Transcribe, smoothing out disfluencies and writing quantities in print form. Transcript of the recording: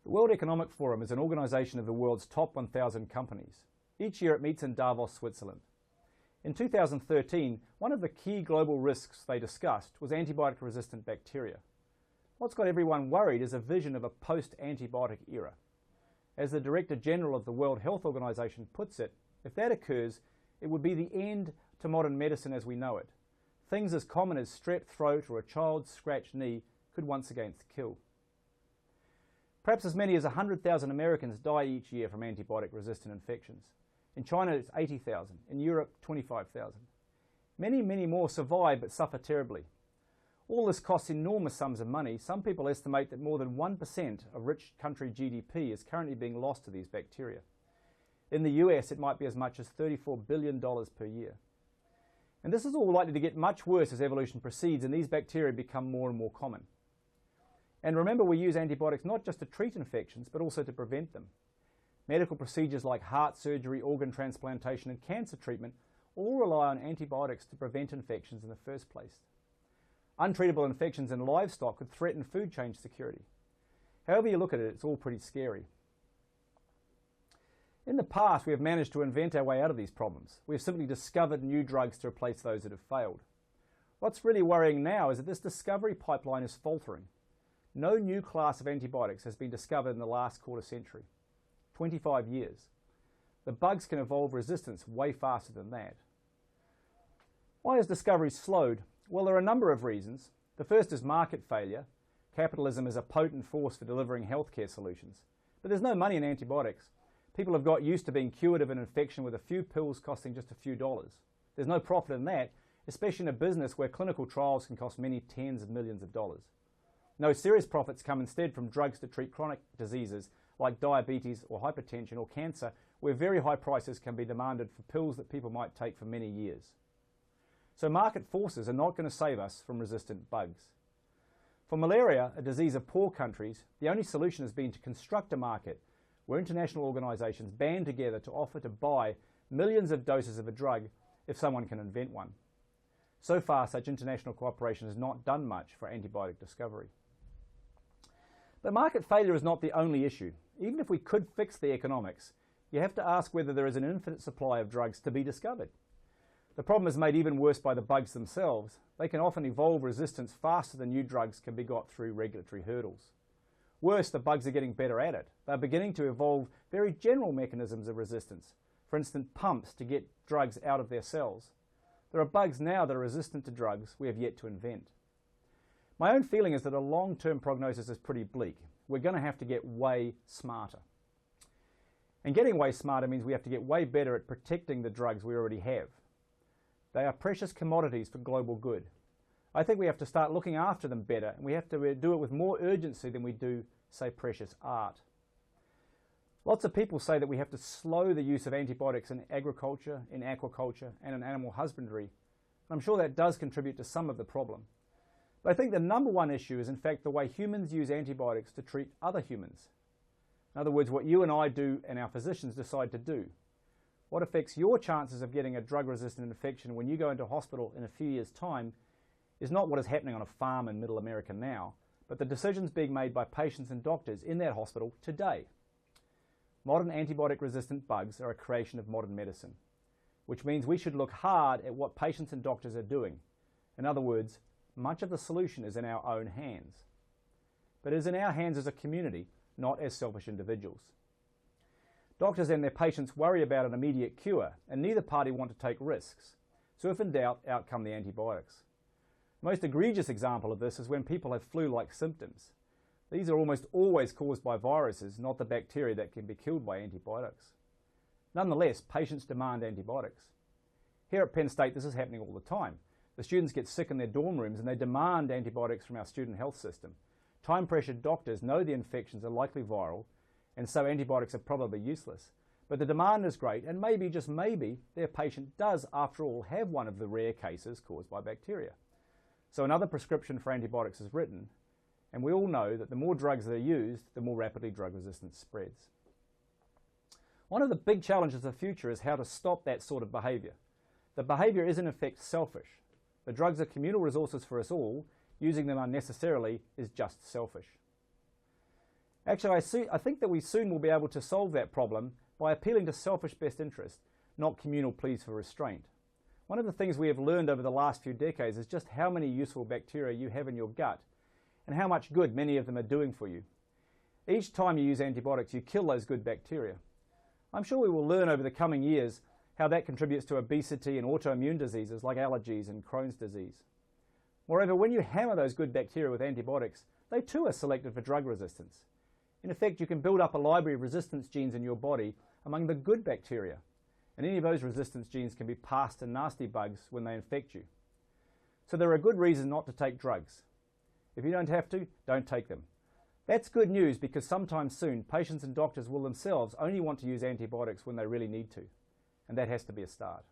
The World Economic Forum is an organisation of the world's top 1,000 companies. Each year it meets in Davos, Switzerland. In 2013, one of the key global risks they discussed was antibiotic-resistant bacteria. What's got everyone worried is a vision of a post-antibiotic era. As the Director General of the World Health Organization puts it, if that occurs, it would be the end to modern medicine as we know it. Things as common as strep throat or a child's scratched knee could once again kill. Perhaps as many as 100,000 Americans die each year from antibiotic-resistant infections. In China it's 80,000, in Europe 25,000. Many more survive but suffer terribly. All this costs enormous sums of money. Some people estimate that more than 1% of rich country GDP is currently being lost to these bacteria. In the US it might be as much as $34 billion per year. And this is all likely to get much worse as evolution proceeds and these bacteria become more and more common. And remember, we use antibiotics not just to treat infections, but also to prevent them. Medical procedures like heart surgery, organ transplantation and cancer treatment all rely on antibiotics to prevent infections in the first place. Untreatable infections in livestock could threaten food chain security. However you look at it, it's all pretty scary. In the past, we have managed to invent our way out of these problems. We have simply discovered new drugs to replace those that have failed. What's really worrying now is that this discovery pipeline is faltering. No new class of antibiotics has been discovered in the last quarter century. 25 years. The bugs can evolve resistance way faster than that. Why has discovery slowed? Well, there are a number of reasons. The first is market failure. Capitalism is a potent force for delivering healthcare solutions. But there's no money in antibiotics. People have got used to being cured of an infection with a few pills costing just a few dollars. There's no profit in that, especially in a business where clinical trials can cost many tens of millions of dollars. No serious profits come instead from drugs to treat chronic diseases like diabetes or hypertension or cancer, where very high prices can be demanded for pills that people might take for many years. So market forces are not going to save us from resistant bugs. For malaria, a disease of poor countries, the only solution has been to construct a market where international organisations band together to offer to buy millions of doses of a drug if someone can invent one. So far, such international cooperation has not done much for antibiotic discovery. But market failure is not the only issue. Even if we could fix the economics, you have to ask whether there is an infinite supply of drugs to be discovered. The problem is made even worse by the bugs themselves. They can often evolve resistance faster than new drugs can be got through regulatory hurdles. Worse, the bugs are getting better at it. They're beginning to evolve very general mechanisms of resistance. For instance, pumps to get drugs out of their cells. There are bugs now that are resistant to drugs we have yet to invent. My own feeling is that a long-term prognosis is pretty bleak. We're going to have to get way smarter. And getting way smarter means we have to get way better at protecting the drugs we already have. They are precious commodities for global good. I think we have to start looking after them better, and we have to do it with more urgency than we do, say, precious art. Lots of people say that we have to slow the use of antibiotics in agriculture, in aquaculture, and in animal husbandry. And I'm sure that does contribute to some of the problem. But I think the number one issue is in fact the way humans use antibiotics to treat other humans. In other words, what you and I do and our physicians decide to do. What affects your chances of getting a drug-resistant infection when you go into hospital in a few years' time is not what is happening on a farm in Middle America now, but the decisions being made by patients and doctors in that hospital today. Modern antibiotic-resistant bugs are a creation of modern medicine, which means we should look hard at what patients and doctors are doing. In other words, much of the solution is in our own hands. But it is in our hands as a community, not as selfish individuals. Doctors and their patients worry about an immediate cure, and neither party want to take risks. So if in doubt, out come the antibiotics. The most egregious example of this is when people have flu-like symptoms. These are almost always caused by viruses, not the bacteria that can be killed by antibiotics. Nonetheless, patients demand antibiotics. Here at Penn State, this is happening all the time. The students get sick in their dorm rooms and they demand antibiotics from our student health system. Time-pressured doctors know the infections are likely viral, and so antibiotics are probably useless. But the demand is great, and maybe, just maybe, their patient does, after all, have one of the rare cases caused by bacteria. So another prescription for antibiotics is written, and we all know that the more drugs that are used, the more rapidly drug resistance spreads. One of the big challenges of the future is how to stop that sort of behaviour. The behaviour is in effect selfish. The drugs are communal resources for us all. Using them unnecessarily is just selfish. Actually, I think that we soon will be able to solve that problem by appealing to selfish best interest, not communal pleas for restraint. One of the things we have learned over the last few decades is just how many useful bacteria you have in your gut and how much good many of them are doing for you. Each time you use antibiotics, you kill those good bacteria. I'm sure we will learn over the coming years how that contributes to obesity and autoimmune diseases like allergies and Crohn's disease. Moreover, when you hammer those good bacteria with antibiotics, they too are selected for drug resistance. In effect, you can build up a library of resistance genes in your body among the good bacteria, and any of those resistance genes can be passed to nasty bugs when they infect you. So there are good reasons not to take drugs. If you don't have to, don't take them. That's good news because sometime soon, patients and doctors will themselves only want to use antibiotics when they really need to, and that has to be a start.